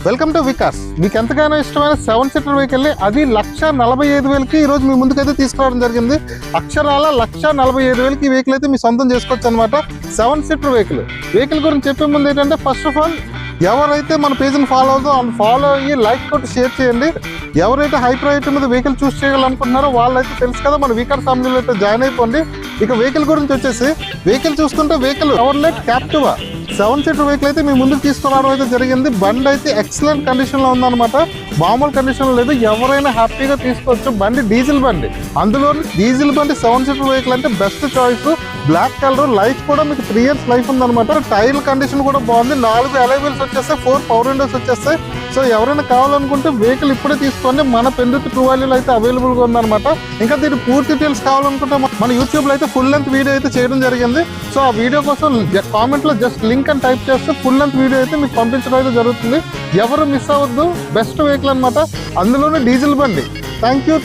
Welcome to Vikas. మీకు ఎంతగానో ఇష్టమైన 7 సీటర్ వెహికల్ అది 1,45,000కి ఈరోజు మీ ముందుకైతే తీసుకురావడం జరిగింది. అక్షరాల 1,45,000కి ఈ వెహికల్ అయితే మీ సొంతం చేసుకోవచ్చు అనమాట. 7 సీటర్ వెహికల్ గురించి చెప్పే ముందు ఏంటంటే, ఫస్ట్ ఆఫ్ ఆల్ ఎవరైతే మన పేజ్ని ఫాలో అవుతుందో ఫాలో అయ్యి లైక్ కొట్టి షేర్ చేయండి. ఎవరైతే హై ప్రైవేట్ మీద వెహికల్ చూస్ చేయాలనుకుంటున్నారో వాళ్ళైతే తెలుసు కదా, మన వికాస్ ఫ్యామిలీలో అయితే జాయిన్ అయిపోండి. ఇక వెహికల్ గురించి వచ్చేసి, వెహికల్ చూసుకుంటే వెహికల్ ఎవర్లెట్ క్యాప్టివా 7 సీటర్ వెహికల్ అయితే మీ ముందుకు తీసుకురావడం అయితే జరిగింది. బండి అయితే ఎక్సలెంట్ కండిషన్లో ఉందన్నమాట, మామూలు కండిషన్లో లేదు. ఎవరైనా హ్యాపీగా తీసుకోవచ్చు. బండి డీజిల్ బండి, అందులో డీజిల్ బండి 7 సీటర్ వెహికల్ అంటే best choice. Black colour, life కూడా మీకు 3 years లైఫ్ ఉందన్నమాట. టైర్ కండిషన్ కూడా బాగుంది. 4 alloy wheels వచ్చేస్తాయి, 4 పవర్ విండోస్ వచ్చేస్తాయి. సో ఎవరైనా కావాలనుకుంటే వెహికల్ ఇప్పుడే తీసుకోండి. మన పెందుతు ట్రూ వాల్యూలో అయితే అవైలబుల్గా ఉందన్నమాట. ఇంకా దీని పూర్తి డీటెయిల్స్ కావాలనుకుంటే మన యూట్యూబ్లో అయితే ఫుల్ లెంత్ వీడియో అయితే చేయడం జరిగింది. సో ఆ వీడియో కోసం కామెంట్లో జస్ట్ లింక్ అని టైప్ చేస్తే ఫుల్ లెంత్ వీడియో అయితే మీకు పంపించడం అయితే జరుగుతుంది. ఎవరు మిస్ అవ్వద్దు. బెస్ట్ వెహికల్ అనమాట, అందులోనే డీజిల్ బండి. Thank you.